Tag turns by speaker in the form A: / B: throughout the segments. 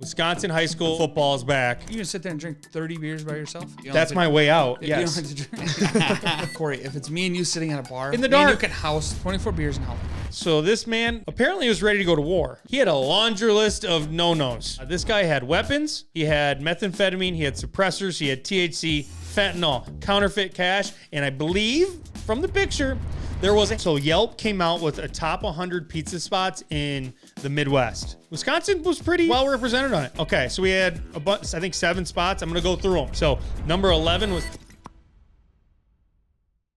A: Wisconsin high school football is back.
B: You can sit there and drink 30 beers by yourself?
A: That's my way out, yes.
B: You don't have to drink. Corey, if it's me and you sitting at a bar,
A: in the dark,
B: you can house 24 beers in how long?
A: So this man apparently was ready to go to war. He had a laundry list of no-nos. This guy had weapons, he had methamphetamine, he had suppressors, he had THC, fentanyl, counterfeit cash, and I believe from the picture, so Yelp came out with a top 100 pizza spots in the Midwest. Wisconsin was pretty well represented on it. Okay, so we had I think 7 spots. I'm gonna go through them. So number 11 was.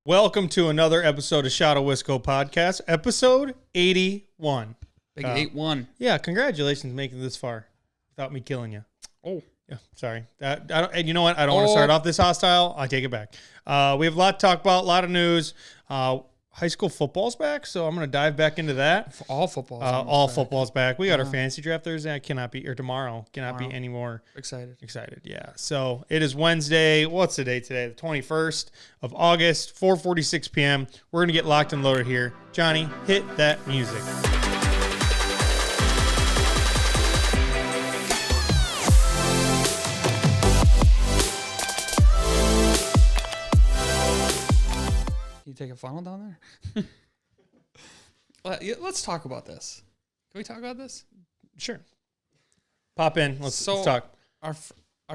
A: Welcome to another episode of Shot of Wisco podcast, episode 81.
B: Big 8-1.
A: Yeah, congratulations making it this far without me killing you.
B: Oh.
A: Yeah, sorry. And you know what? I don't want to start off this hostile. I take it back. We have a lot to talk about, a lot of news. High school football's back, so I'm going to dive back into that.
B: All football's
A: football's back. We got our fantasy draft Thursday. Tomorrow. Cannot be any more excited. Yeah. So it is Wednesday. What's the date today? The 21st of August, 4:46 p.m. We're going to get locked and loaded here. Johnny, hit that music.
B: You take a funnel down there? Let's talk about this. Can we talk about this?
A: Sure. Pop in. Let's talk.
B: Our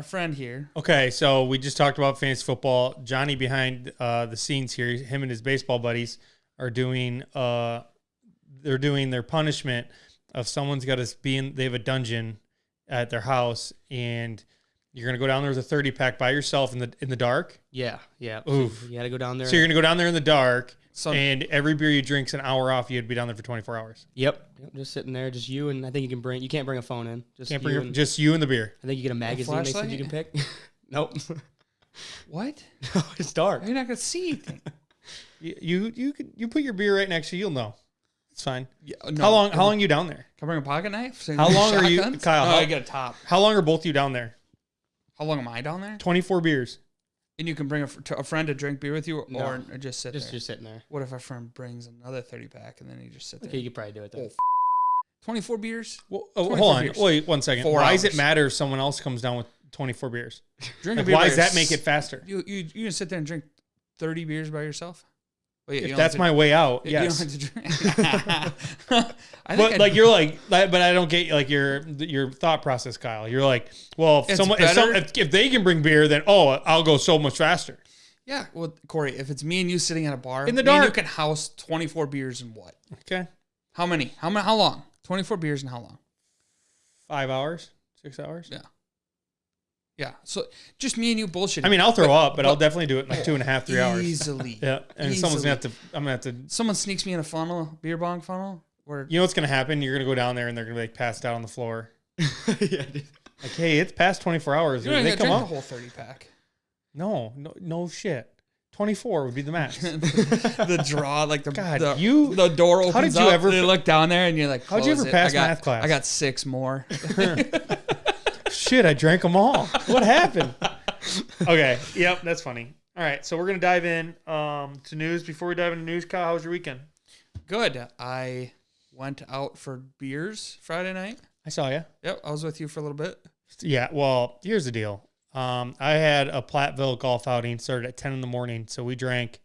B: friend here.
A: Okay, so we just talked about fantasy football. Johnny behind the scenes here, him and his baseball buddies are doing they're doing their punishment of someone's got to be in. They have a dungeon at their house, and you're gonna go down there with a 30-pack by yourself in the dark.
C: Yeah.
A: Oof.
C: You got to go down there.
A: So you're gonna go down there in the dark, and every beer you drink's an hour off. You'd be down there for 24 hours.
C: Yep. Just sitting there, just you, and I think you can't bring a phone in.
A: Just you and the beer.
C: I think you get a magazine they said you can pick. Nope.
B: What?
C: No, it's dark.
B: You're not gonna see anything.
A: You put your beer right next to you. You'll know. It's fine. Yeah, no, how long are you down there?
B: Can I bring a pocket knife? So
A: how long are you, Kyle?
B: I get a top.
A: How long are both you down there?
B: How long am I down there?
A: 24 beers.
B: And you can bring a friend to drink beer with you, or just sit there?
C: Just sitting there.
B: What if our friend brings another 30-pack and then you just sit there?
C: Okay, you could probably do it though.
B: 24 beers?
A: Well, hold on. Beers. Wait 1 second. Why does it matter if someone else comes down with 24 beers? Why does that make it faster?
B: You can sit there and drink 30 beers by yourself?
A: Wait, if that's my way out, yes.
B: You don't have to drink.
A: But I don't get like your thought process, Kyle. You're like, well, if they can bring beer, then I'll go so much faster.
B: Yeah, well, Corey, if it's me and you sitting at a bar
A: in the dark,
B: you can house 24 beers in what?
A: Okay.
B: How many? How long? 24 beers in how long?
A: 5 hours, 6 hours.
B: Yeah. Yeah, so just me and you bullshitting.
A: I mean, I'll throw up, but I'll definitely do it in like 2.5, 3 hours.
B: Easily.
A: Yeah, and someone's gonna have to.
B: Someone sneaks me in a funnel, beer bong funnel.
A: You know what's gonna happen? You're gonna go down there and they're gonna be like passed out on the floor.
C: Yeah.
A: Like, hey, it's past 24 hours.
B: You're gonna drink the whole 30-pack.
A: No shit. 24 would be the max.
B: The draw, like the door opens
A: how did you
B: up,
A: ever
B: look down there and you're like,
A: how'd you ever pass math class?
B: I got 6 more.
A: Shit, I drank them all. What happened? Okay, yep, that's funny. All right, so we're going to dive in to news. Before we dive into news, Kyle, how was your weekend?
B: Good. I went out for beers Friday night.
A: I saw you.
B: Yep, I was with you for a little bit.
A: Yeah, well, here's the deal. I had a Platteville golf outing, started at 10 in the morning, so we drank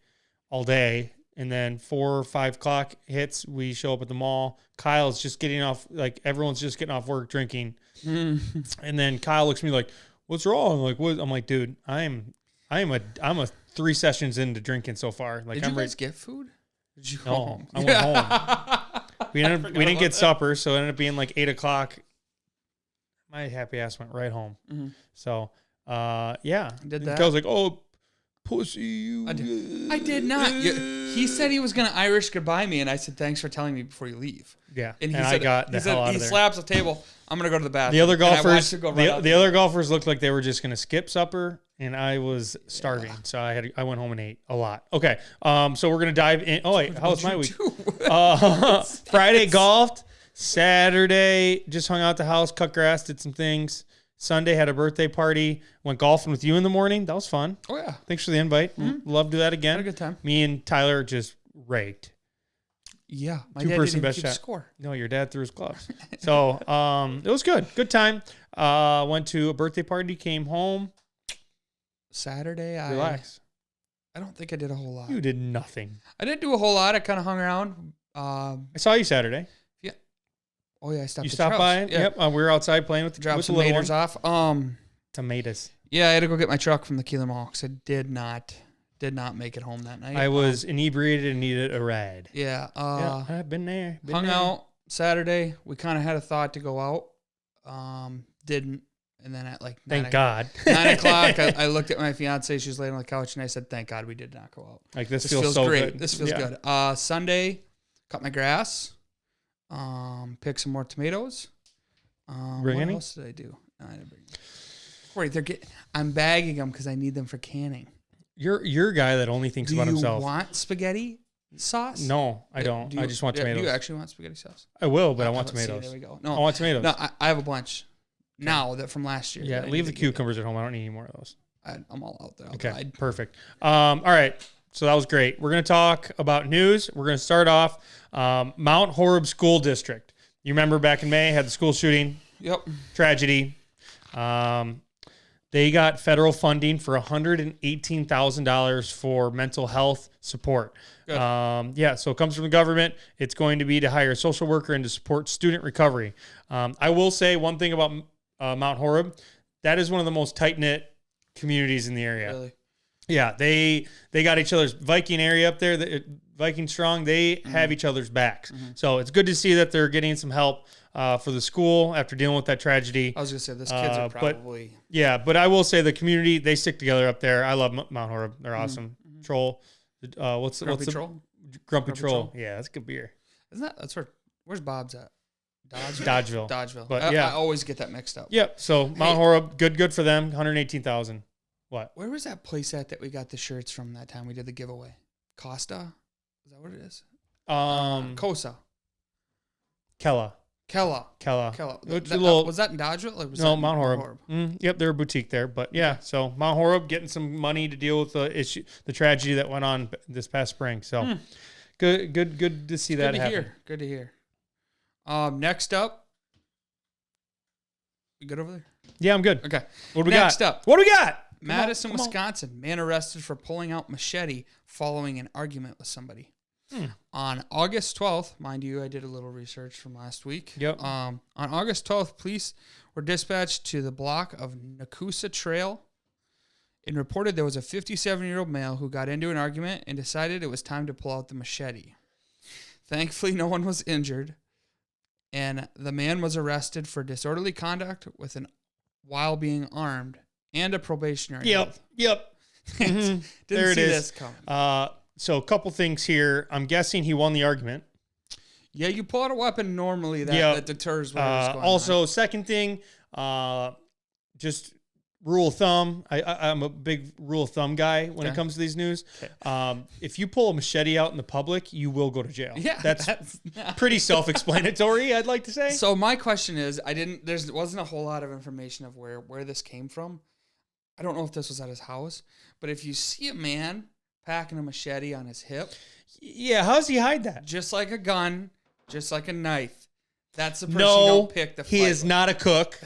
A: all day, and then 4 or 5 o'clock hits, we show up at the mall. Kyle's just getting off, like everyone's just getting off work drinking. And then Kyle looks at me like, what's wrong? Like, what? I'm like, dude, I'm a 3 sessions into drinking so far. Like,
B: did you guys get food? Did you go home?
A: I went home. We didn't get supper, so it ended up being like 8 o'clock. My happy ass went right home. Mm-hmm. So, yeah.
B: Did that?
A: Kyle's like, oh, pussy, you.
B: I did not. He said he was going to Irish goodbye me, and I said, thanks for telling me before you leave.
A: Yeah.
B: And
A: I got the hell out of there.
B: He slaps the table. I'm going to go to the bathroom.
A: The other golfers looked like they were just going to skip supper, and I was starving. So I went home and ate a lot. Okay. So we're going to dive in. Oh, wait. How was my week? Friday golfed. Saturday just hung out at the house, cut grass, did some things. Sunday had a birthday party. Went golfing with you in the morning. That was fun.
B: Oh, yeah.
A: Thanks for the invite. Mm-hmm. Love to do that again.
B: Had a good time.
A: Me and Tyler just raked.
B: Yeah, my
A: 2
B: dad
A: person
B: didn't
A: best
B: keep
A: shot.
B: score.
A: No, your dad threw his gloves. So it was good. Good time. Went to a birthday party, came home.
B: Saturday,
A: Relax.
B: I don't think I did a whole lot.
A: You did nothing.
B: I didn't do a whole lot. I kind of hung around.
A: I saw you Saturday.
B: Yeah. Oh yeah, I stopped.
A: You
B: at
A: stopped
B: your
A: by?
B: house. Yeah.
A: Yep. We were outside playing with the
B: Dropped
A: with the
B: some
A: little
B: maters
A: one.
B: off.
A: Tomatoes.
B: Yeah, I had to go get my truck from the Keeler Mall because I did not make it home that night.
A: I was inebriated and needed a ride.
B: Yeah.
A: Yeah, I've been there.
B: Hung out Saturday. We kind of had a thought to go out. Didn't. And then at like
A: Thank God.
B: 9 o'clock, I looked at my fiance. She was laying on the couch, and I said, "Thank God we did not go out.
A: Like this feels so
B: great.
A: good.
B: This feels good." Sunday, cut my grass. Picked some more tomatoes.
A: Bring
B: what
A: any?
B: else did I do? No, I didn't bring any. Corey, I'm bagging them because I need them for canning.
A: You're a guy that only thinks about himself.
B: Do you want spaghetti sauce?
A: No, I don't. I just want tomatoes.
B: Do you actually want spaghetti sauce?
A: I will, but I want
B: let's see,
A: tomatoes.
B: there we go. No,
A: I want tomatoes.
B: No, I have a bunch now that from last year.
A: Yeah,
B: that I
A: leave
B: need
A: the
B: to get.
A: cucumbers at home. I don't need any more of those.
B: I'm all out there.
A: Okay, perfect. All right, so that was great. We're going to talk about news. We're going to start off Mount Horeb School District. You remember back in May, had the school shooting.
B: Yep.
A: Tragedy. They got federal funding for $118,000 for mental health support.
B: Good.
A: Yeah, so it comes from the government. It's going to be to hire a social worker and to support student recovery. I will say one thing about Mount Horeb. That is one of the most tight-knit communities in the area.
B: Really?
A: Yeah, they got each other's Viking area up there, Viking Strong. They have each other's backs. So it's good to see that they're getting some help for the school after dealing with that tragedy.
B: I was going to say, those kids are probably...
A: But I will say the community, they stick together up there. I love Mount Horeb. They're awesome. Troll. What's
B: Grumpy
A: the
B: Troll?
A: Grumpy Troll. Yeah, that's good beer.
B: Where's Bob's at?
A: Dodgeville.
B: But I always get that mixed up.
A: Yep. So Mount Horeb, good for them. 118,000. What?
B: Where was that place at that we got the shirts from that time we did the giveaway? Costa? Is that what it is? Cosa.
A: Kella.
B: Was that in Dodgeville? Or was that
A: Mount Horeb. Yep, they're a boutique there. But yeah, so Mount Horeb getting some money to deal with the issue, the tragedy that went on this past spring. So good to see that happen.
B: Good to hear. Next up, you good over there?
A: Yeah, I'm good.
B: Okay.
A: What do we got?
B: Next up,
A: What do we got?
B: Madison, Wisconsin. Man arrested for pulling out machete following an argument with somebody. On August 12th, mind you, I did a little research from last week.
A: Yep.
B: On August 12th, police were dispatched to the block of Nakusa Trail and reported there was a 57-year-old male who got into an argument and decided it was time to pull out the machete. Thankfully, no one was injured, and the man was arrested for disorderly conduct while being armed and a probationary.
A: Yep.
B: Didn't
A: There it
B: see
A: is.
B: this coming.
A: So a couple things here. I'm guessing he won the argument.
B: Yeah, you pull out a weapon normally that deters whatever's going on.
A: Also, second thing, just rule of thumb. I'm a big rule of thumb guy when it comes to these news. Okay. If you pull a machete out in the public, you will go to jail.
B: Yeah,
A: that's pretty self-explanatory, I'd like to say.
B: So my question is, there wasn't a whole lot of information of where this came from. I don't know if this was at his house, but if you see a man packing a machete on his hip,
A: yeah, how does he hide that?
B: Just like a gun, just like a knife. That's the person you don't pick to fight.
A: He is not a cook.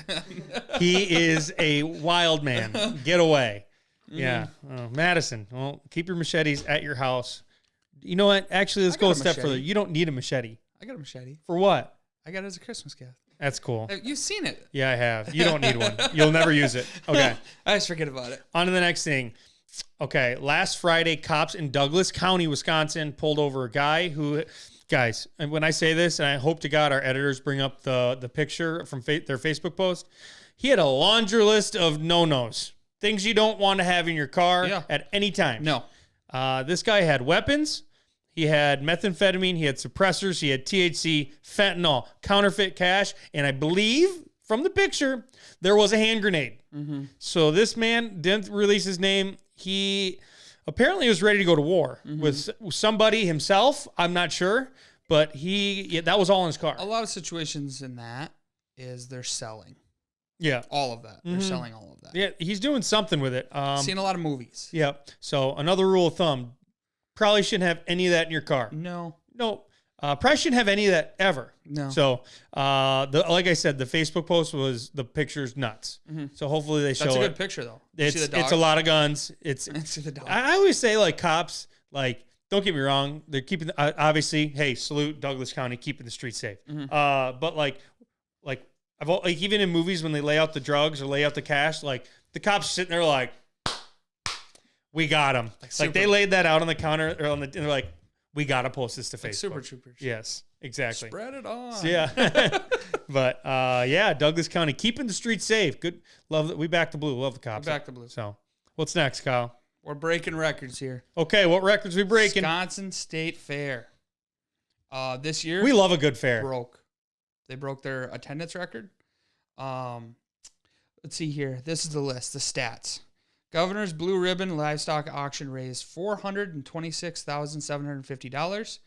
A: He is a wild man. Get away. Yeah. Madison, well, keep your machetes at your house. You know what? Actually, let's go a step further. You don't need a machete.
B: I got a machete.
A: For what?
B: I got it as a Christmas gift.
A: That's cool.
B: You've seen it.
A: Yeah, I have. You don't need one. You'll never use it. Okay.
B: I just forget about it.
A: On to the next thing. Okay. Last Friday, cops in Douglas County, Wisconsin, pulled over a guy who... Guys, and when I say this, and I hope to God our editors bring up the picture from their Facebook post, he had a laundry list of no-nos, things you don't want to have in your car at any time.
B: No.
A: This guy had weapons. He had methamphetamine. He had suppressors. He had THC, fentanyl, counterfeit cash, and I believe from the picture there was a hand grenade. So this man didn't release his name. He apparently was ready to go to war with somebody himself. I'm not sure, but that was all in his car.
B: A lot of situations in that is they're selling.
A: Yeah.
B: All of that. They're selling all of that.
A: Yeah, he's doing something with it.
B: Seen a lot of movies.
A: Yeah. So another rule of thumb, probably shouldn't have any of that in your car.
B: No.
A: Probably shouldn't have any of that ever.
B: No.
A: So, like I said, the Facebook post was the picture's nuts. So hopefully they show
B: That's a
A: it.
B: good picture, though.
A: It's a lot of guns. It's
B: See the dog.
A: I always say, like, cops, like, don't get me wrong, they're keeping obviously, hey, salute Douglas County keeping the streets safe. But like even in movies when they lay out the drugs or lay out the cash, like the cops are sitting there like, we got them. Like they laid that out on the counter or and they're like, we gotta post this to Facebook.
B: Super Troopers.
A: Yes, exactly.
B: Spread it on.
A: So, yeah. But yeah, Douglas County keeping the streets safe. Good. Love that. We back the blue. Love the cops.
B: Back to blue.
A: So what's next, Kyle?
B: We're breaking records here.
A: Okay, what records we breaking?
B: Wisconsin State Fair. This year
A: We love a good fair.
B: They broke their attendance record. Let's see here. This is the list, the stats. Governor's Blue Ribbon Livestock Auction raised $426,750.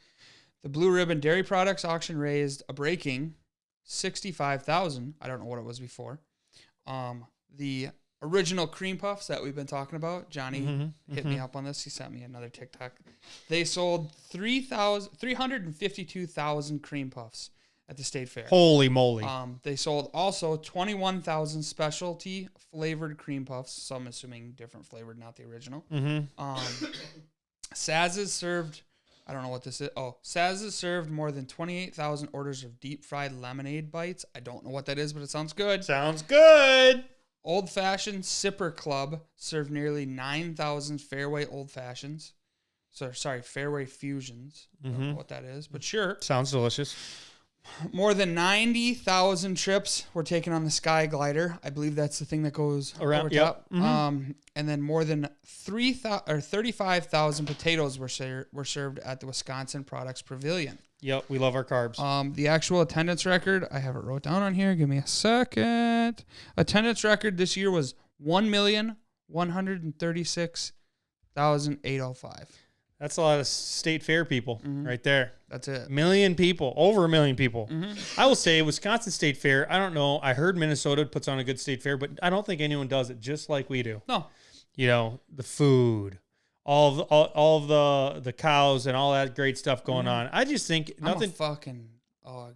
B: The Blue Ribbon Dairy Products Auction raised a breaking $65,000. I don't know what it was before. The original cream puffs that we've been talking about, Johnny hit me up on this. He sent me another TikTok. They sold 352,000 cream puffs at the state fair.
A: Holy moly.
B: They sold also 21,000 specialty flavored cream puffs, some assuming different flavored, not the original. Saz's served, I don't know what this is. Oh, Saz's served more than 28,000 orders of deep fried lemonade bites. I don't know what that is, but it sounds good.
A: Sounds good.
B: Old Fashioned Sipper Club served nearly 9,000 Fairway Old Fashions. Fairway Fusions. I don't know what that is, but sure.
A: Sounds delicious.
B: More than 90,000 trips were taken on the Sky Glider. I believe that's the thing that goes
A: Around,
B: over
A: yep.
B: top. And then more than 35,000 potatoes were served at the Wisconsin Products Pavilion.
A: Yep, we love our carbs.
B: The actual attendance record, I have it wrote down on here. Give me a second. Attendance record this year was 1,136,805.
A: That's a lot of state fair people right there.
B: That's it.
A: Million people, over a million people. I will say Wisconsin State Fair, I don't know. I heard Minnesota puts on a good state fair, but I don't think anyone does it just like we do.
B: No.
A: You know, the food, all of the cows and all that great stuff going on. I just think nothing.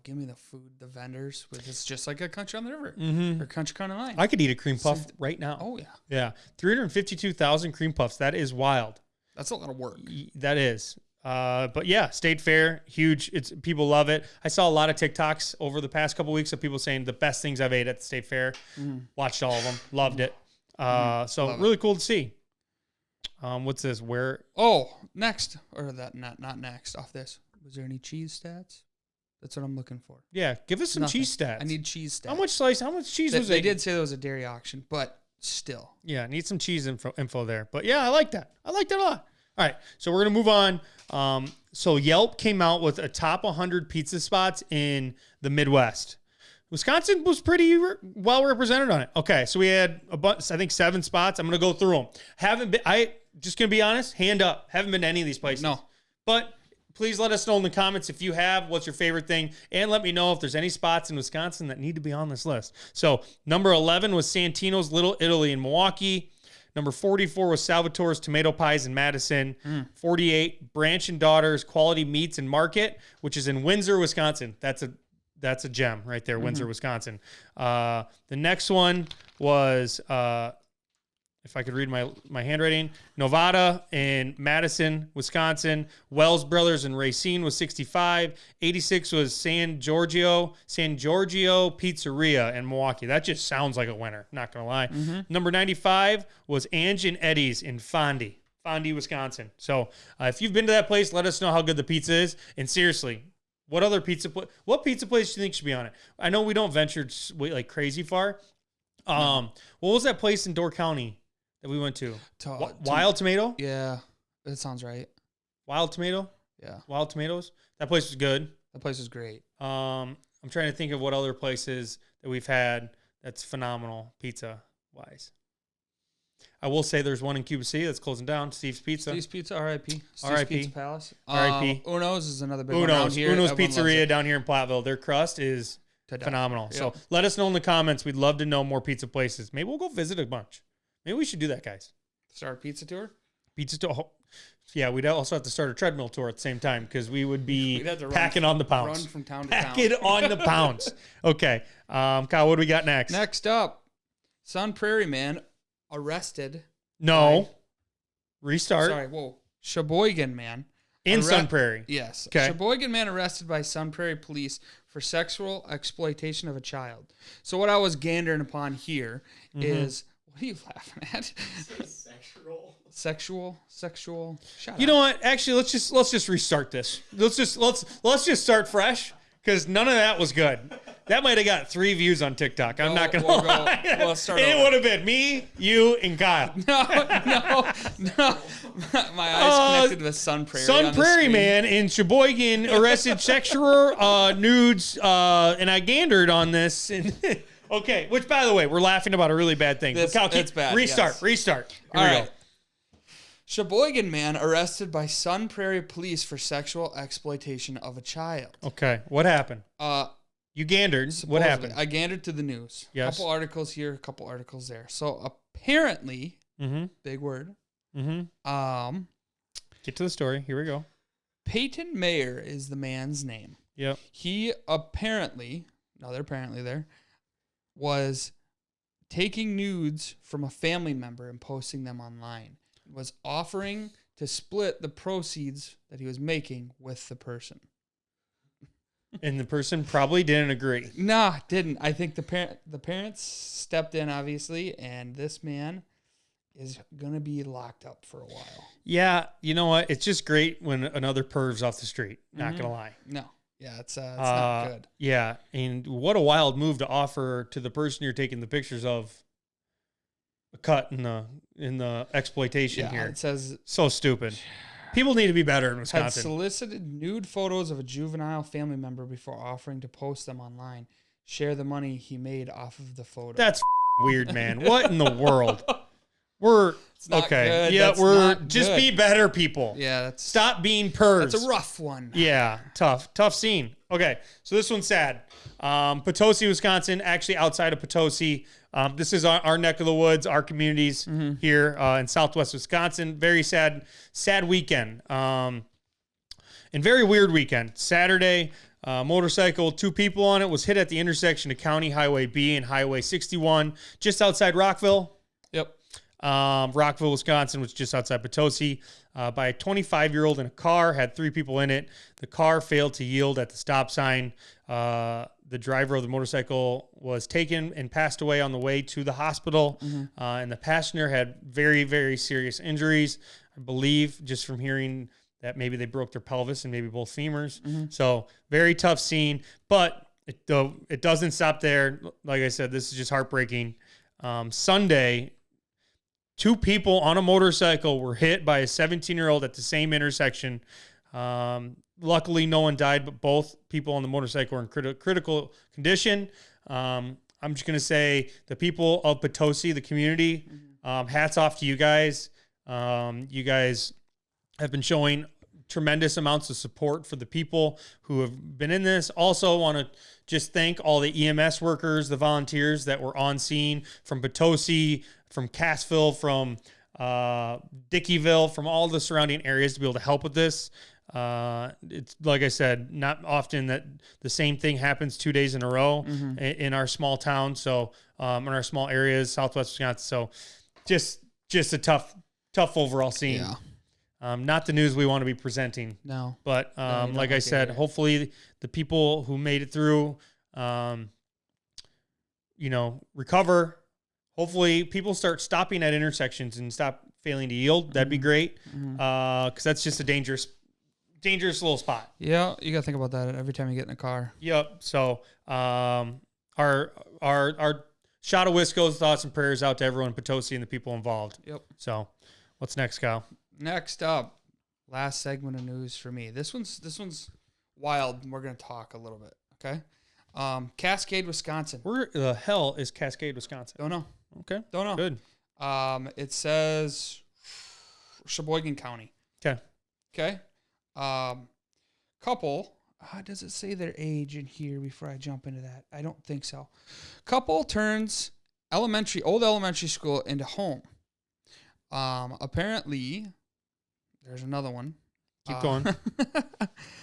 B: Give me the food, the vendors. It's just like a Country on the River or Country County Line.
A: I could eat a cream puff right now.
B: Oh, yeah.
A: Yeah. 352,000 cream puffs. That is wild.
B: That's a lot of work.
A: That is. But yeah, state fair, huge. People love it. I saw a lot of TikToks over the past couple weeks of people saying the best things I've ate at the state fair. Watched all of them. Loved it. So really cool to see. What's this? Where?
B: Oh, next. Or that not next off this. Was there any cheese stats? That's what I'm looking for.
A: Yeah, give us some cheese stats.
B: I need cheese stats.
A: How much cheese was it?
B: They did say there was a dairy auction, but still.
A: Yeah, need some cheese info there. But yeah, I like that. I liked it a lot. All right, so we're going to move on. So Yelp came out with a top 100 pizza spots in the Midwest. Wisconsin was pretty well represented on it. Okay, so we had I think 7 spots. I'm going to go through them. Just going to be honest, hand up. Haven't been to any of these places.
B: No.
A: But please let us know in the comments if you have, what's your favorite thing, and let me know if there's any spots in Wisconsin that need to be on this list. So number 11 was Santino's Little Italy in Milwaukee. Number 44 was Salvatore's Tomato Pies in Madison. 48, Branch and Daughters Quality Meats and Market, which is in Windsor, Wisconsin. That's a gem right there, Windsor, Wisconsin. The next one was, if I could read my handwriting, Novata in Madison, Wisconsin. Wells Brothers in Racine was 65. 86 was San Giorgio Pizzeria in Milwaukee. That just sounds like a winner, not going to lie. Number 95 was Ange and Eddie's in Fondy, Wisconsin. So if you've been to that place, let us know how good the pizza is. And seriously, what pizza place do you think should be on it? I know we don't venture like crazy far. What was that place in Door County that we went to? Wild Tomato?
B: Yeah, that sounds right.
A: Wild Tomato?
B: Yeah.
A: Wild Tomatoes? That place was good.
B: That place was great.
A: I'm trying to think of what other places that we've had that's phenomenal pizza-wise. I will say there's one in Cuba City that's closing down, Steve's Pizza.
B: Steve's Pizza, R.I.P. Steve's
A: R.I.P.
B: Pizza Palace.
A: R.I.P.
B: Uno's is another big one around here.
A: Uno's
B: Everyone
A: Pizzeria down here in Platteville. Their crust is phenomenal.
B: Yep.
A: So let us know in the comments. We'd love to know more pizza places. Maybe we'll go visit a bunch. Maybe we should do that, guys.
B: Start a pizza tour?
A: Pizza tour. Yeah, we'd also have to start a treadmill tour at the same time because we would be
B: We'd have to
A: packing on the pounds.
B: Run from town to
A: Packing
B: town.
A: on the pounds. Okay. Kyle, what do we got next?
B: Next up, Sun Prairie man arrested.
A: No. Restart.
B: Sorry, whoa. Sheboygan man.
A: In Sun Prairie.
B: Yes.
A: Okay.
B: Sheboygan man arrested by Sun Prairie police for sexual exploitation of a child. So what I was gandering upon here is, what are you laughing at? Sexual. Shut
A: You
B: up.
A: know what? Actually, let's just restart this. Let's just start fresh because none of that was good. That might have got 3 views on TikTok. I'm not gonna lie.
B: We'll start
A: And it
B: over.
A: would have been me, you, and Kyle.
B: No. My eyes connected with Sun Prairie.
A: Sun
B: on the
A: Prairie
B: screen.
A: man in Sheboygan arrested sexual nudes, and I gandered on this. And okay, which by the way, we're laughing about a really bad thing.
B: That's-
A: Kyle,
B: it's bad,
A: Restart.
B: yes.
A: Here
B: All
A: we
B: right.
A: go.
B: Sheboygan man arrested by Sun Prairie police for sexual exploitation of a child.
A: Okay, what happened? You gandered. What
B: Supposedly.
A: happened?
B: I gandered to the news.
A: Yes.
B: Couple articles here, a couple articles there. So apparently,
A: Mm-hmm.
B: big word.
A: Mm-hmm. Get to the story. Here we go.
B: Peyton Mayer is the man's name.
A: Yep.
B: He apparently, was taking nudes from a family member and posting them online. Was offering to split the proceeds that he was making with the person.
A: And the person probably didn't agree.
B: Nah, didn't. I think the parents stepped in, obviously, and this man is gonna be locked up for a while.
A: Yeah, you know what? It's just great when another perv's off the street. Not gonna lie.
B: No, yeah, it's not good.
A: Yeah, and what a wild move to offer to the person you're taking the pictures of a cut in the exploitation
B: Yeah,
A: here.
B: it says
A: So stupid. People need to be better in
B: had
A: Wisconsin.
B: solicited nude photos of a juvenile family member before offering to post them online. Share the money he made off of the photo.
A: That's weird, man. What in the world? We're
B: not
A: okay.
B: good.
A: Yeah,
B: That's
A: we're
B: not
A: just
B: good.
A: be better people.
B: Yeah, that's
A: Stop being pervs.
B: That's a rough one.
A: Yeah, tough scene. Okay, so this one's sad. Potosi, Wisconsin, actually outside of Potosi. This is our neck of the woods, our communities here in Southwest Wisconsin. Very sad weekend. And very weird weekend. Saturday, motorcycle, 2 people on it was hit at the intersection of County Highway B and Highway 61, just outside Rockville.
B: Yep.
A: Rockville, Wisconsin, was just outside Potosi, by a 25-year-old in a car, had 3 people in it. The car failed to yield at the stop sign. The driver of the motorcycle was taken and passed away on the way to the hospital. And the passenger had very, very serious injuries. I believe, just from hearing that maybe they broke their pelvis and maybe both femurs. So very tough scene, but it doesn't stop there. Like I said, this is just heartbreaking. Sunday, 2 people on a motorcycle were hit by a 17-year-old at the same intersection. Luckily, no one died, but both people on the motorcycle were in critical condition. I'm just going to say the people of Potosi, the community, hats off to you guys. You guys have been showing tremendous amounts of support for the people who have been in this. Also want to just thank all the EMS workers, the volunteers that were on scene from Potosi, from Cassville, from Dickeyville, from all the surrounding areas to be able to help with this. It's like I said, not often that the same thing happens 2 days in a row in our small town. So, in our small areas, Southwest Wisconsin. So just a tough overall scene.
B: Yeah.
A: Not the news we want to be presenting.
B: No.
A: But
B: No, you don't
A: like I
B: like
A: said,
B: it.
A: hopefully the people who made it through, recover. Hopefully people start stopping at intersections and stop failing to yield. That'd be great. Because that's just a dangerous little spot.
B: Yeah, you gotta think about that every time you get in a car.
A: Yep. So our shot of Wisco's thoughts and prayers out to everyone in Potosi and the people involved.
B: Yep.
A: So what's next, Kyle?
B: Next up, last segment of news for me. This one's wild. And we're gonna talk a little bit. Okay. Cascade, Wisconsin.
A: Where the hell is Cascade, Wisconsin?
B: Don't know.
A: Okay.
B: Don't know.
A: Good.
B: It says Sheboygan County.
A: Okay.
B: Okay. Couple. Does it say their age in here before I jump into that? I don't think so. Couple turns old elementary school into home. Apparently, there's another one.
A: Keep going.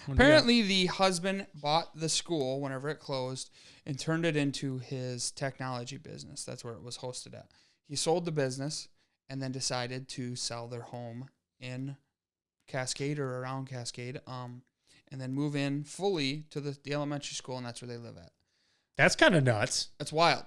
B: Apparently, the husband bought the school whenever it closed and turned it into his technology business. That's where it was hosted at. He sold the business and then decided to sell their home in Cascade or around Cascade, and then move in fully to the elementary school, and that's where they live at.
A: That's kind of nuts.
B: That's wild.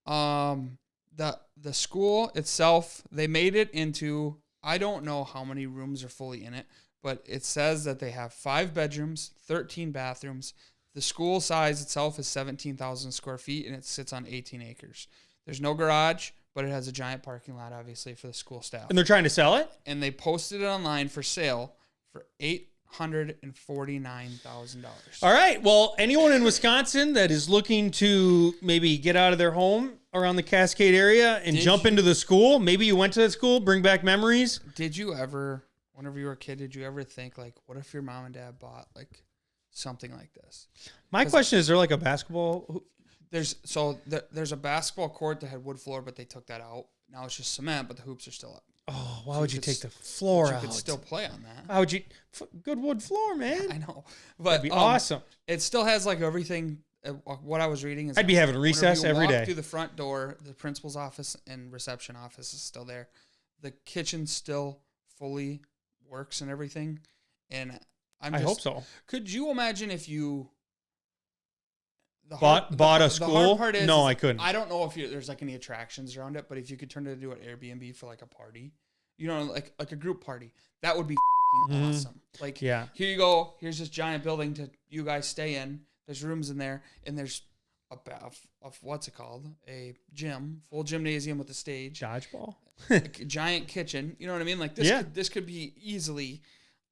B: The school itself, they made it into, I don't know how many rooms are fully in it, but it says that they have 5 bedrooms, 13 bathrooms. The school size itself is 17,000 square feet, and it sits on 18 acres. There's no garage, but it has a giant parking lot, obviously, for the school staff.
A: And they're trying to sell it?
B: And they posted it online for sale for $849,000.
A: All right. Well, anyone in Wisconsin that is looking to maybe get out of their home around the Cascade area and jump into the school, maybe you went to that school, bring back memories.
B: Did you ever, whenever you were a kid, did you ever think, like, what if your mom and dad bought, like, something like this?
A: My question is there like a basketball?
B: There's a basketball court that had wood floor, but they took that out. Now it's just cement, but the hoops are still up.
A: Oh, why would you take the floor out?
B: You could still play on that.
A: Why would you? Good wood floor, man.
B: I know. But
A: That'd be awesome.
B: It still has like everything. What I was reading is
A: I'd be having recess every day.
B: Through the front door, the principal's office and reception office is still there. The kitchen still fully works and everything. And I hope
A: so.
B: Could you imagine if you
A: bought a school?
B: The hard part is,
A: no, I couldn't.
B: I don't know if there's like any attractions around it, but if you could turn it into an Airbnb for like a party, you know, like a group party, that would be awesome. Like, here you go. Here's this giant building to you guys stay in. There's rooms in there, and there's a what's it called? A gym, full gymnasium with a stage,
A: dodgeball,
B: a giant kitchen. You know what I mean? Like this. This could be easily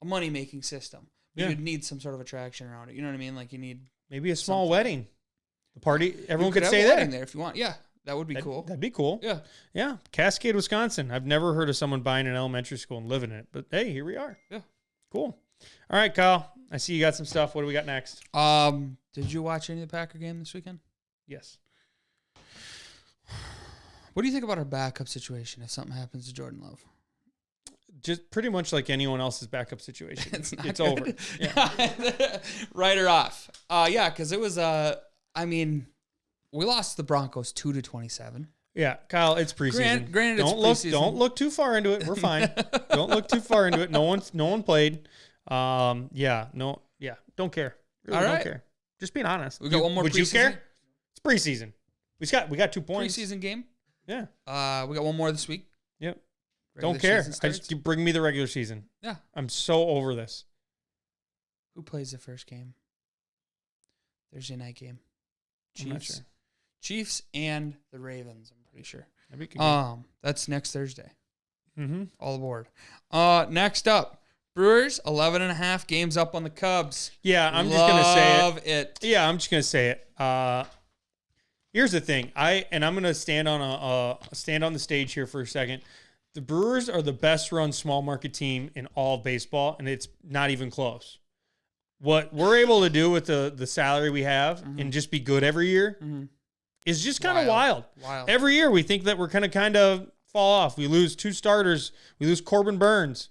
B: a money making system. But you'd need some sort of attraction around it. You know what I mean? Like you need
A: maybe a small wedding. The party, everyone could
B: have
A: stay
B: a
A: there.
B: wedding there if you want. Yeah, that would be cool.
A: That'd be cool.
B: Yeah.
A: Yeah. Cascade, Wisconsin. I've never heard of someone buying an elementary school and living in it, but hey, here we are.
B: Yeah.
A: Cool. All right, Kyle. I see you got some stuff. What do we got next?
B: Did you watch any of the Packer game this weekend?
A: Yes.
B: What do you think about our backup situation if something happens to Jordan Love?
A: Just pretty much like anyone else's backup situation. It's over.
B: Yeah. Right or off. Yeah, because it was we lost the Broncos 2-27.
A: Yeah, Kyle, it's preseason.
B: Granted,
A: Don't look too far into it. We're fine. Don't look too far into it. No one played. Don't care. Really
B: All right.
A: Don't care. Just being honest.
B: We got one more.
A: Would you care? It's preseason. We got 2 points.
B: Preseason game.
A: Yeah.
B: We got one more this week.
A: Yep. Don't care. Bring me the regular season.
B: Yeah.
A: I'm so over this.
B: Who plays the first game? Thursday night game.
A: I'm not sure.
B: Chiefs and the Ravens, I'm pretty sure.
A: That'd be good.
B: That's next Thursday.
A: Mm-hmm.
B: All aboard. Next up, Brewers, 11.5 games up on the Cubs.
A: Yeah, I'm just going to say it.
B: Love it.
A: Yeah, I'm just going to say it. Here's the thing. I'm going to stand on the stage here for a second. The Brewers are the best run small market team in all of baseball, and it's not even close. What we're able to do with the salary we have and just be good every year is just kind of wild. Every year we think that we're going to kind of fall off. We lose 2 starters. We lose Corbin Burns.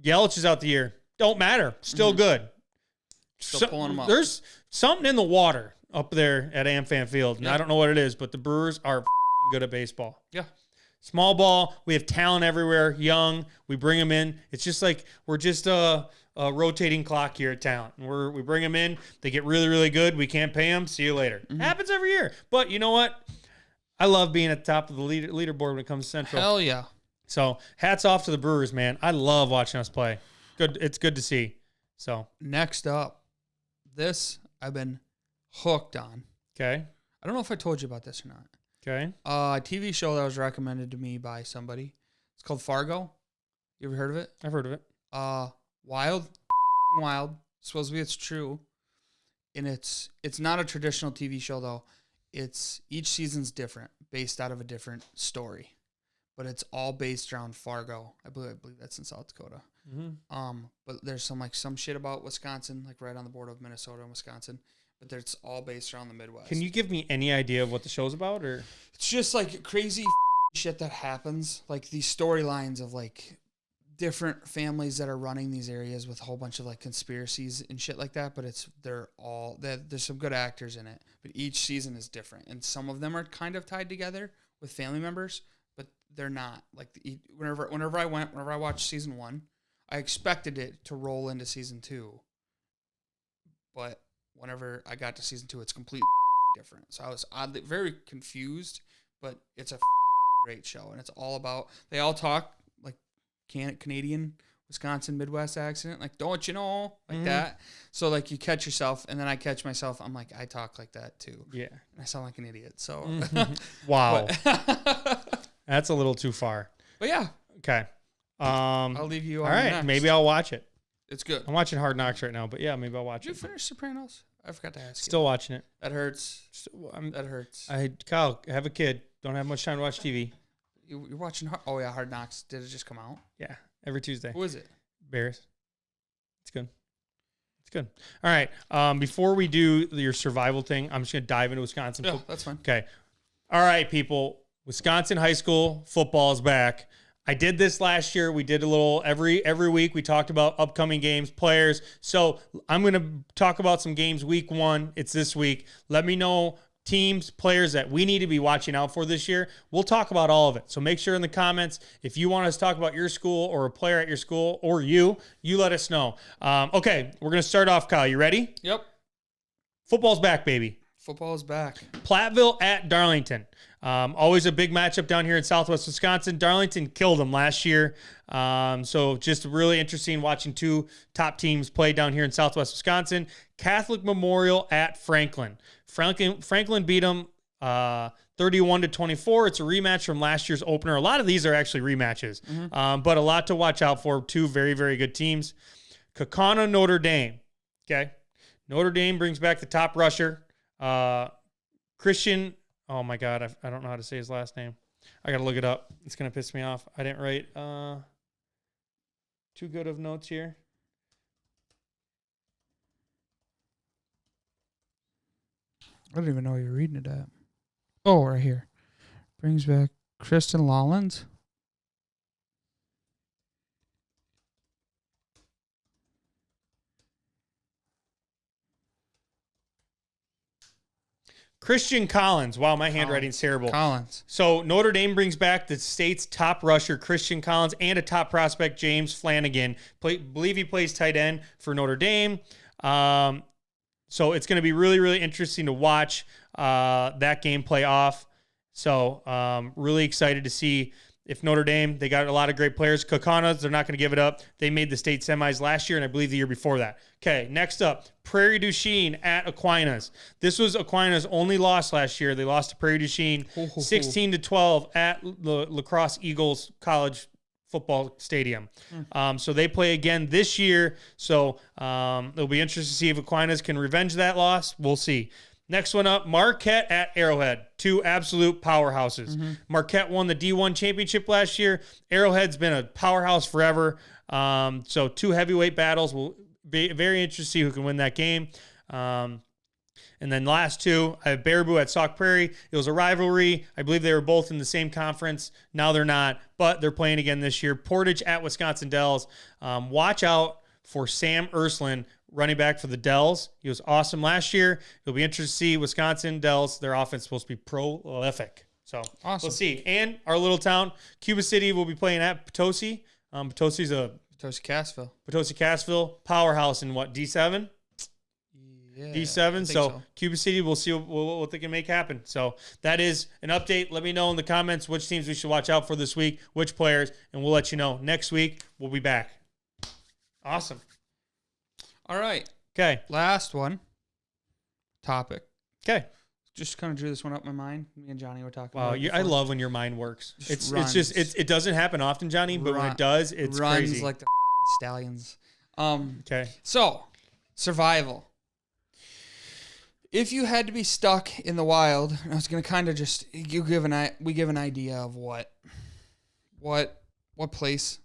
A: Yelich is out the year. Don't matter. Still good.
B: Still pulling them up.
A: There's something in the water up there at AmFam Field, and I don't know what it is, but the Brewers are good at baseball.
B: Yeah.
A: Small ball. We have talent everywhere. Young. We bring them in. It's just like we're just a rotating clock here at talent. We bring them in. They get really, really good. We can't pay them. See you later. Happens every year. But you know what? I love being at the top of the leaderboard when it comes to Central.
B: Hell yeah.
A: So hats off to the Brewers, man. I love watching us play. Good. It's good to see. So
B: next up, this I've been hooked on.
A: Okay.
B: I don't know if I told you about this or not.
A: Okay.
B: A TV show that was recommended to me by somebody. It's called Fargo. You ever heard of it?
A: I've heard of it.
B: Wild. Supposedly it's true. And it's not a traditional TV show though. It's each season's different, based out of a different story. But it's all based around Fargo. I believe that's in South Dakota. But there's some shit about Wisconsin, like right on the border of Minnesota and Wisconsin. But it's all based around the Midwest.
A: Can you give me any idea of what the show's about, or
B: it's just like crazy shit that happens, like these storylines of like different families that are running these areas with a whole bunch of like conspiracies and shit like that, but there's some good actors in it, but each season is different, and some of them are kind of tied together with family members, but they're not. Like whenever I watched season 1, I expected it to roll into season 2, but whenever I got to season 2, it's completely different. So I was very confused, but it's a great show, and it's all about, they all talk like Canadian, Wisconsin, Midwest accent, like, don't you know, like that. So like you catch yourself, and then I catch myself. I'm like, I talk like that too.
A: Yeah,
B: and I sound like an idiot. So
A: wow, that's a little too far.
B: But yeah,
A: okay.
B: I'll leave you.
A: All right,
B: next.
A: maybe I'll watch it.
B: It's good.
A: I'm watching Hard Knocks right now, but yeah, maybe I'll watch
B: Did
A: it.
B: you finish Sopranos? I forgot to ask.
A: Still watching it.
B: That hurts. That hurts.
A: Kyle, I have a kid. Don't have much time to watch TV.
B: You're watching. Hard Knocks. Did it just come out?
A: Yeah, every Tuesday.
B: Who is it?
A: Bears. It's good. It's good. All right. Before we do your survival thing, I'm just gonna dive into Wisconsin.
B: Yeah, that's fine.
A: Okay. All right, people. Wisconsin high school football is back. I did this last year. We did a little every week. We talked about upcoming games, players. So I'm going to talk about some games week 1. It's this week. Let me know teams, players that we need to be watching out for this year. We'll talk about all of it. So make sure in the comments, if you want us to talk about your school or a player at your school or you let us know. Okay, we're going to start off, Kyle. You ready?
B: Yep.
A: Football's back, baby.
B: Football is back.
A: Platteville at Darlington. Always a big matchup down here in Southwest Wisconsin. Darlington killed them last year. So just really interesting watching 2 top teams play down here in Southwest Wisconsin. Catholic Memorial at Franklin. Franklin beat them 31-24. It's a rematch from last year's opener. A lot of these are actually rematches, but a lot to watch out for. 2 very, very good teams. Kaukauna, Notre Dame. Okay. Notre Dame brings back the top rusher. Christian, oh my God, I don't know how to say his last name. I got to look it up. It's going to piss me off. I didn't write too good of notes here.
B: I don't even know you're reading it at. Oh, right here. Brings back Kristen Lawlins.
A: Christian Collins. Wow, my handwriting's terrible.
B: Collins.
A: So Notre Dame brings back the state's top rusher, Christian Collins, and a top prospect, James Flanagan. Believe he plays tight end for Notre Dame. So it's going to be really, really interesting to watch that game play off. So really excited to see if Notre Dame, they got a lot of great players. Kaukauna, they're not going to give it up. They made the state semis last year, and I believe the year before that. Okay, next up, Prairie du Chien at Aquinas. This was Aquinas' only loss last year. They lost to Prairie du Chien 16-12 at the La Crosse Eagles College football stadium. So they play again this year. So it'll be interesting to see if Aquinas can revenge that loss. We'll see. Next one up, Marquette at Arrowhead. 2 absolute powerhouses. Marquette won the D1 championship last year. Arrowhead's been a powerhouse forever. So 2 heavyweight battles. Will be very interesting to see who can win that game. And then last 2, I have Baraboo at Sauk Prairie. It was a rivalry. I believe they were both in the same conference. Now they're not, but they're playing again this year. Portage at Wisconsin Dells. Watch out for Sam Ursuline, running back for the Dells. He was awesome last year. It'll be interesting to see Wisconsin Dells. Their offense is supposed to be prolific. So
B: awesome.
A: We'll see. And our little town, Cuba City, will be playing at Potosi. Potosi's a Potosi-Cassville powerhouse in what, D7?
B: Yeah,
A: D7. So Cuba City, we'll see what they can make happen. So that is an update. Let me know in the comments which teams we should watch out for this week, which players, and we'll let you know. Next week, we'll be back. Awesome.
B: All right.
A: Okay.
B: Last one. Topic.
A: Okay.
B: Just kind of drew this one up in my mind. Me and Johnny were talking
A: wow,
B: about it.
A: I love when your mind works. It doesn't happen often, Johnny, but when it does, it's
B: runs
A: crazy.
B: Like the stallions.
A: Okay.
B: So, survival. If you had to be stuck in the wild, I was going to kind of just we give an idea of what place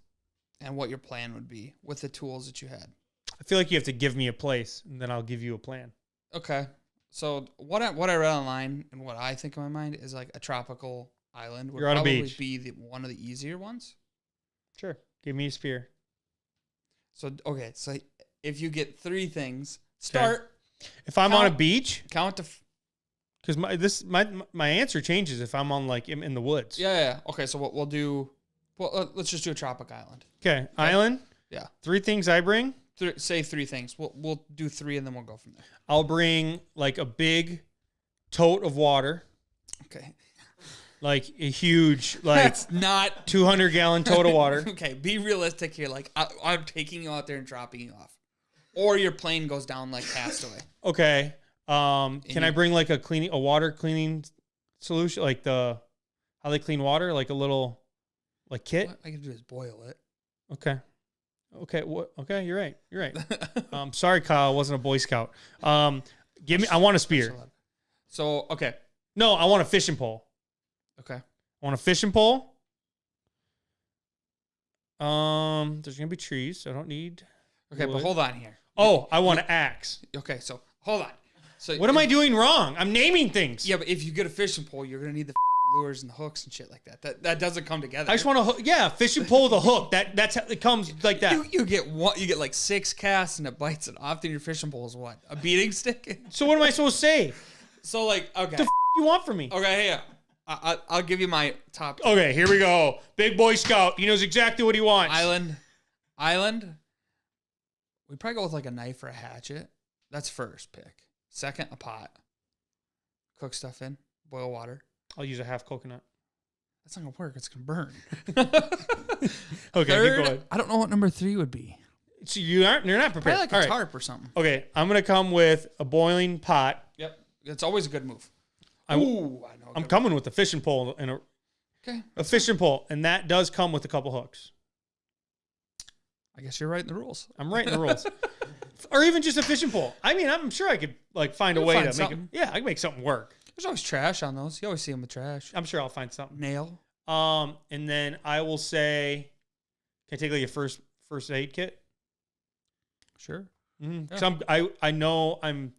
B: and what your plan would be with the tools that you had.
A: I feel like you have to give me a place, and then I'll give you a plan.
B: Okay. So what I read online and what I think in my mind is like a tropical island would
A: You're on a
B: probably
A: beach.
B: be one of the easier ones.
A: Sure. Give me a spear.
B: So if you get 3 things, start.
A: If I'm on a beach,
B: Count to.
A: because my answer changes if I'm on like in the woods.
B: Yeah. Okay, so what we'll do. Well, let's just do a tropic island.
A: Okay, island.
B: Yeah.
A: 3 things I bring.
B: Say 3 things. We'll do 3 and then we'll go from there.
A: I'll bring like a big tote of water.
B: Okay.
A: Like a huge, like
B: That's not
A: 200-gallon tote of water.
B: okay. Be realistic here. Like I'm taking you out there and dropping you off, or your plane goes down like Castaway.
A: Okay. Can I bring like a water cleaning solution, like how they clean water, like a little like kit?
B: What I can do is boil it.
A: Okay. Okay. Okay. You're right. Sorry, Kyle. I wasn't a Boy Scout. Give me. I want a spear.
B: So okay.
A: No, I want a fishing pole.
B: Okay.
A: I want a fishing pole. There's gonna be trees, so I don't need.
B: Okay,
A: wood.
B: but hold on here.
A: Oh, I want an axe.
B: Okay, so hold on. So
A: What am I doing wrong? I'm naming things.
B: Yeah, but if you get a fishing pole, you're gonna need the lures and the hooks and shit like that. That doesn't come together.
A: I just want a hook. Yeah, fishing pole with a hook. That's how it comes like that.
B: You get one. You get like 6 casts and it bites it off. Then your fishing pole is what? A beating stick.
A: So what am I supposed to say?
B: So like okay.
A: The you want from me?
B: Okay, yeah. I'll give you my top.
A: Okay, here we go. Big Boy Scout. He knows exactly what he wants.
B: Island. We'd probably go with like a knife or a hatchet. That's first pick. Second, a pot. Cook stuff in. Boil water.
A: I'll use a half coconut.
B: That's not gonna work. It's gonna burn.
A: Okay,
B: Third,
A: keep going.
B: I don't know what number 3 would be.
A: So you're not prepared.
B: Probably like
A: All
B: a
A: right.
B: tarp or something.
A: Okay, I'm gonna come with a boiling pot.
B: Yep. It's always a good move.
A: I know. I'm coming with a fishing pole and a fishing pole, and that does come with a couple hooks.
B: I guess you're right in the rules.
A: I'm right in the rules. Or even just a fishing pole. I mean, I'm sure I could like find a way to make it. Yeah, I can make something work.
B: There's always trash on those. You always see them with trash.
A: I'm sure I'll find something.
B: Nail.
A: And then I will say, can I take like a first aid kit?
B: Sure.
A: Mm-hmm. Yeah. I know I'm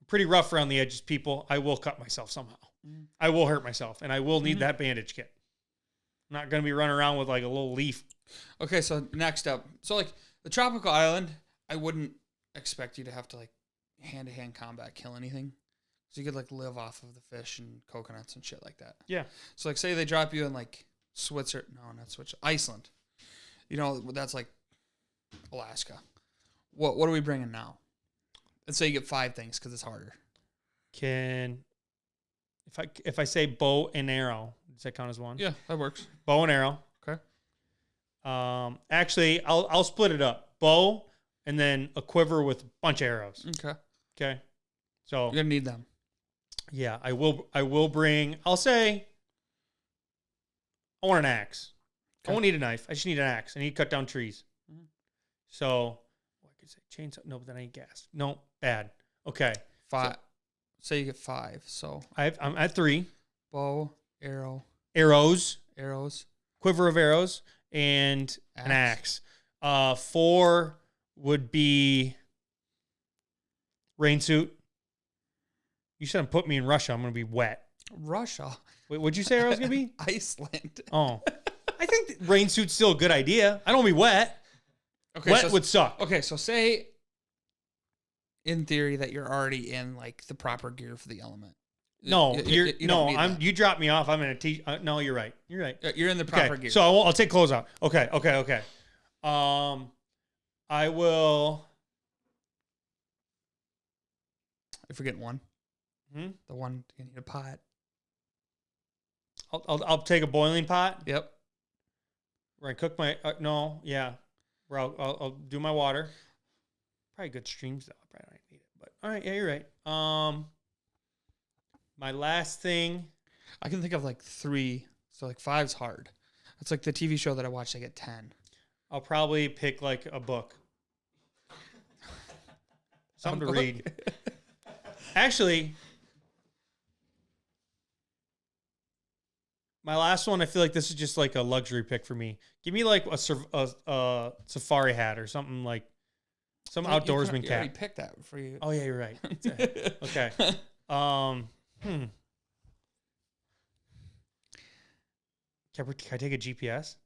A: pretty rough around the edges, people. I will cut myself somehow. Mm-hmm. I will hurt myself, and I will need that bandage kit. I'm not going to be running around with like a little leaf.
B: Okay, so next up. So like the tropical island, I wouldn't expect you to have to like hand-to-hand combat kill anything. So you could like live off of the fish and coconuts and shit like that.
A: Yeah. So
B: like say they drop you in like not Switzerland, Iceland. You know, that's like Alaska. What are we bringing now? Let's say you get 5 things because it's harder.
A: If I say bow and arrow, does that count as one?
B: Yeah, that works.
A: Bow and arrow.
B: Okay.
A: Actually, I'll split it up. Bow and then a quiver with a bunch of arrows. Okay. So
B: you're gonna need them.
A: Yeah, I will bring. I'll say I want an axe. Okay. I won't need a knife. I just need an axe. I need to cut down trees. Mm-hmm. So I could say chainsaw. No, but then I need gas. No, bad. Okay.
B: 5. Say you get 5. So
A: I'm at 3.
B: Bow,
A: arrows,
B: quiver
A: of arrows, and an axe. 4 would be rain suit. You said put me in Russia. I'm going to be wet.
B: Russia?
A: Wait, what'd you say I was going to be?
B: Iceland.
A: Oh. I think rain suit's still a good idea. I don't want to be wet. Okay, wet would suck.
B: Okay, so say in theory that you're already in like the proper gear for the element.
A: No, you dropped me off. I'm in a t. No, you're right. You're right.
B: You're in the proper gear.
A: So I'll take clothes out. Okay. I will.
B: I forget one.
A: Hmm?
B: The one you need a pot.
A: I'll take a boiling pot.
B: Yep.
A: Where I cook my Where I'll do my water. Probably good streams though. I probably don't need it, but all right. Yeah, you're right. My last thing.
B: I can think of like 3. So like 5's hard. It's like the TV show that I watched. I get 10.
A: I'll probably pick like a book. Something to read. Actually, my last one, I feel like this is just like a luxury pick for me. Give me like a safari hat or something like some outdoorsman cap.
B: You already picked that for you.
A: Oh yeah, you're right. Okay. Can I take a GPS?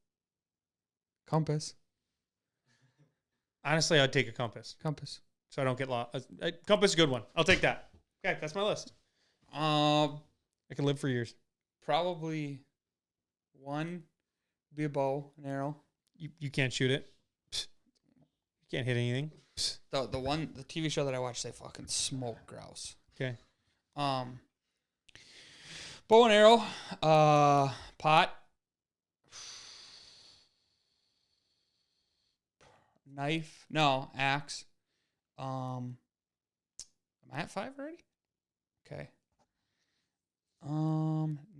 B: Compass.
A: Honestly, I'd take a compass
B: Compass.
A: so I don't get lost. Compass is a good one. I'll take that. Okay, that's my list. I can live for years.
B: Probably one be a bow, an arrow.
A: You can't shoot it. You can't hit anything.
B: The TV show that I watch, they fucking smoke grouse.
A: Okay.
B: Bow and arrow, pot, knife, no, axe. Am I at 5 already? Okay.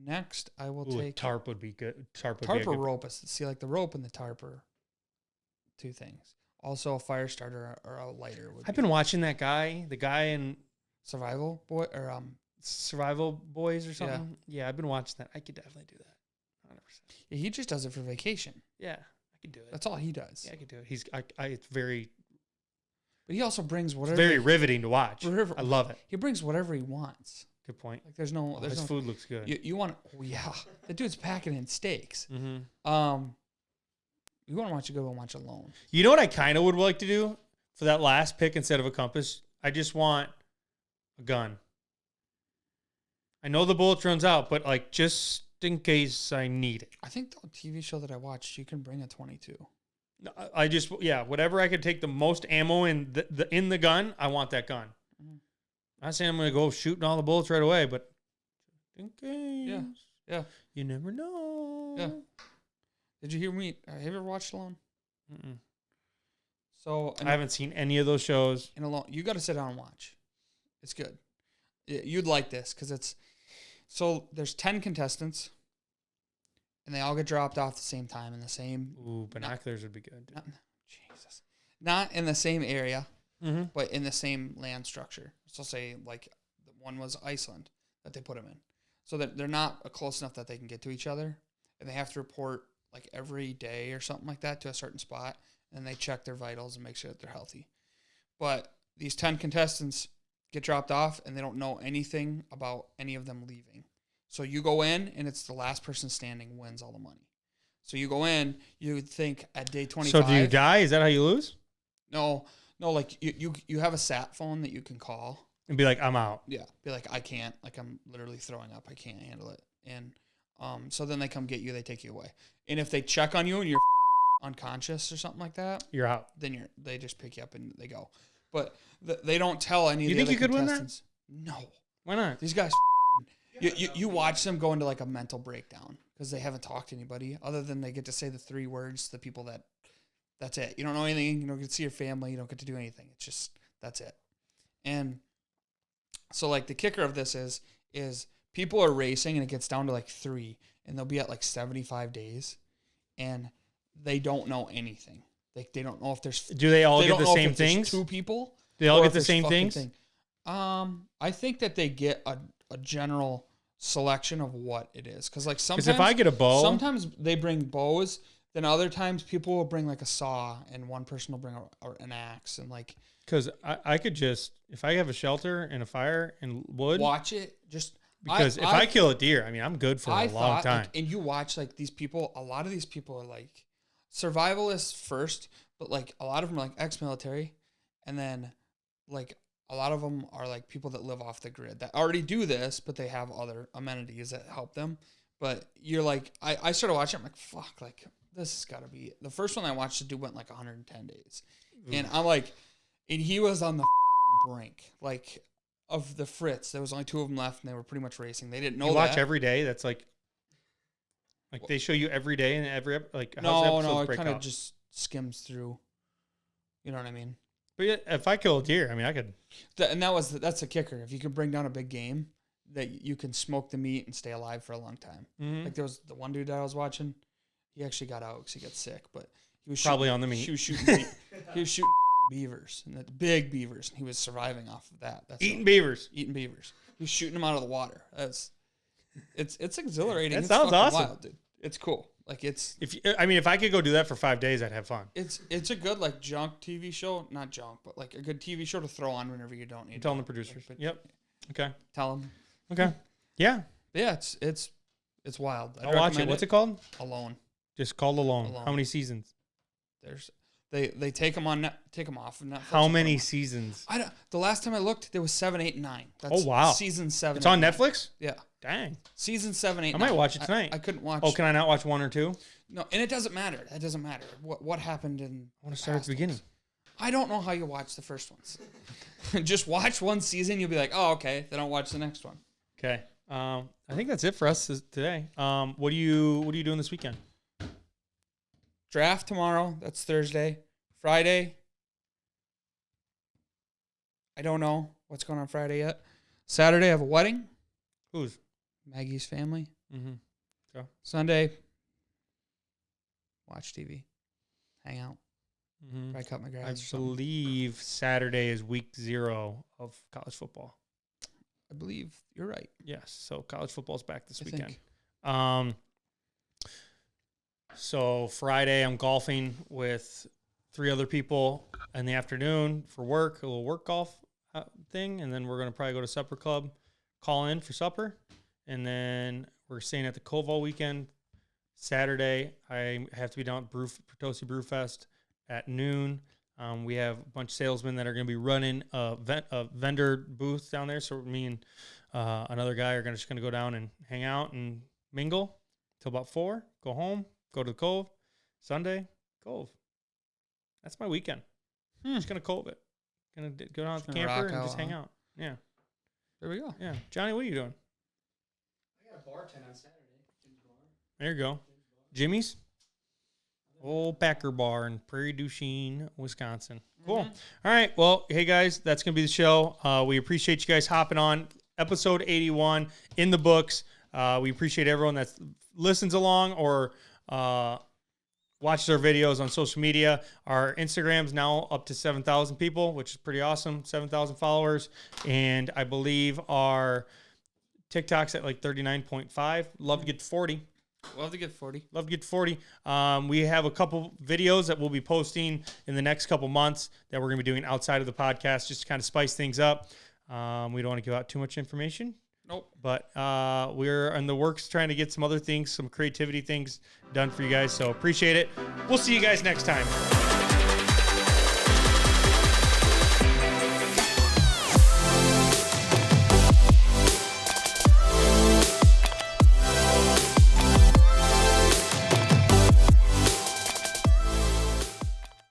B: Next I will
A: Ooh,
B: take
A: tarp would be good. Tarp
B: or rope. See, like the rope and the tarp are two things. Also, a fire starter or a lighter would.
A: I've been watching that guy, the guy in
B: Survival Boy or
A: Survival Boys or something. Yeah, I've been watching that. I could definitely do that. 100%.
B: Yeah, he just does it for vacation.
A: Yeah, I could do it.
B: That's all he does.
A: Yeah, I could do it. It's very,
B: But he also brings whatever.
A: very riveting to watch. I love it.
B: He brings whatever he wants.
A: Good point.
B: Like there's no.
A: His food looks good.
B: You want? Oh yeah, the dude's packing in steaks.
A: Mm-hmm.
B: You want to watch a good one? Watch Alone.
A: You know what I kind of would like to do for that last pick instead of a compass? I just want a gun. I know the bullet runs out, but like just in case I need it.
B: I think the TV show that I watched, you can bring a 22.
A: I just whatever I could take the most ammo in the gun, I want that gun.
B: Mm-hmm.
A: I'm not saying I'm gonna go shooting all the bullets right away, but in case.
B: Yeah.
A: You never know.
B: Yeah. Did you hear me? Have you ever watched Alone?
A: Mm-mm.
B: So
A: I haven't seen any of those shows.
B: In Alone, you got to sit down and watch. It's good. You'd like this because it's so there's 10 contestants, and they all get dropped off at the same time in the same.
A: Ooh, binoculars would be good.
B: Not in the same area,
A: Mm-hmm.
B: but in the same land structure. So say like the one was Iceland that they put them in, so that they're not close enough that they can get to each other, and they have to report like every day or something like that to a certain spot, and they check their vitals and make sure that they're healthy. But these 10 contestants get dropped off, and they don't know anything about any of them leaving. So you go in, and it's the last person standing wins all the money. So you go in, you would think at day 25.
A: So do you die? Is that how you lose?
B: No, like you have a sat phone that you can call.
A: And be like, I'm out.
B: Yeah, be like, I can't. Like, I'm literally throwing up. I can't handle it. And so then they come get you. They take you away. And if they check on you and you're unconscious or something like that,
A: You're out.
B: then they just pick you up and they go. But they don't tell any of
A: You
B: the
A: think
B: other
A: you could win that?
B: contestants. No.
A: Why not?
B: These guys, you watch them go into like a mental breakdown because they haven't talked to anybody other than they get to say the 3 words to the people that's it. You don't know anything. You don't get to see your family. You don't get to do anything. It's just, that's it. And so like the kicker of this is people are racing and it gets down to like 3 and they'll be at like 75 days and they don't know anything. They don't know if there's.
A: Do they all get the same things?
B: 2 people.
A: Do they all get the same things?
B: I think that they get a general selection of what it is. Because like sometimes.
A: Because if I get a bow.
B: Sometimes they bring bows. Then other times people will bring like a saw and one person will bring an axe and like.
A: Because I could just, if I have a shelter and a fire and wood.
B: Watch it. Just.
A: Because if I kill a deer, I mean, I'm good for a long time.
B: Like, and you watch like these people, a lot of these people are like survivalists first, but like a lot of them are like ex-military. And then like a lot of them are like people that live off the grid that already do this, but they have other amenities that help them. But you're like, I started watching, I'm like, fuck, like this has got to be it. The first one I watched, the dude went like 110 days. Ooh. And I'm like, and he was on the brink, like, of the Fritz. There was only 2 of them left, and they were pretty much racing. They didn't know that.
A: You watch every day? That's like they show you every day and every, like, how's the episodes break
B: it kind of
A: out?
B: just skims through. You know what I mean?
A: But yeah, if I kill a deer, I mean, I could.
B: And that's a kicker. If you can bring down a big game, that you can smoke the meat and stay alive for a long time. Mm-hmm. Like there was the one dude that I was watching. He actually got out because he got sick, but he was
A: probably on the meat.
B: He was shooting. He was shooting beavers and big beavers, and he was surviving off of that. That's
A: eating beavers.
B: He was shooting them out of the water. It's exhilarating.
A: That sounds awesome,
B: wild, dude. It's cool. Like it's.
A: If I could go do that for 5 days, I'd have fun.
B: It's a good like junk TV show, not junk, but like a good TV show to throw on whenever you don't need.
A: Telling the producers. Yep. Okay.
B: Tell them.
A: Okay. Yeah.
B: Yeah. It's wild.
A: I'll watch it. What's it called?
B: Alone.
A: Just called Alone. How many seasons?
B: They take them off of Netflix.
A: How many seasons?
B: The last time I looked, there was 7, 8, and 9. That's
A: Oh, wow.
B: Season 7.
A: It's on Netflix?
B: Yeah.
A: Dang.
B: Season 7, 8,
A: I might
B: 9.
A: watch it tonight.
B: I couldn't watch.
A: Oh, can I not watch 1 or 2?
B: No, and it doesn't matter. That doesn't matter. What happened in
A: I want to start at the beginning.
B: I don't know how you watch the first ones. Just watch one season, you'll be like, oh, okay. Then I'll watch the next one.
A: Okay. I think that's it for us today. What are you doing this weekend?
B: Draft tomorrow. That's Thursday. Friday. I don't know what's going on Friday yet. Saturday, I have a wedding.
A: Whose?
B: Maggie's family.
A: Mm-hmm. Okay.
B: Sunday, watch TV. Hang out.
A: Mm-hmm.
B: Probably cut my grass
A: I
B: or something.
A: believe Saturday is week 0 of college football.
B: I believe you're right.
A: Yes. So college football's back this
B: I
A: weekend.
B: think.
A: So Friday I'm golfing with 3 other people in the afternoon for work, a little work golf thing, and then we're gonna probably go to supper club, call in for supper, and then we're staying at the Cove all weekend. Saturday I have to be down at Potosi Brewfest at noon. We have a bunch of salesmen that are going to be running a vendor booth down there. So me and another guy are just going to go down and hang out and mingle till about 4. Go home, go to the Cove. Sunday, Cove. That's my weekend. Just going to Cove it. Going to go down to the camper and just hang out. Yeah.
B: There we go.
A: Yeah. Johnny, what are you doing?
C: I got a bartend on Saturday.
A: There you go. Jimmy's? Old Packer Bar in Prairie du Chien, Wisconsin. Cool. All right. Well, hey, guys, that's going to be the show. We appreciate you guys hopping on. Episode 81 in the books. We appreciate everyone that listens along or watches our videos on social media. Our Instagram's now up to 7,000 people, which is pretty awesome. 7,000 followers. And I believe our TikTok's at like 39.5. Love to get to 40.
B: Love to get 40.
A: Love to get to 40. We have a couple videos that we'll be posting in the next couple months that we're going to be doing outside of the podcast just to kind of spice things up. We don't want to give out too much information.
B: Nope.
A: But we're in the works trying to get some other things, some creativity things done for you guys. So appreciate it. We'll see you guys next time.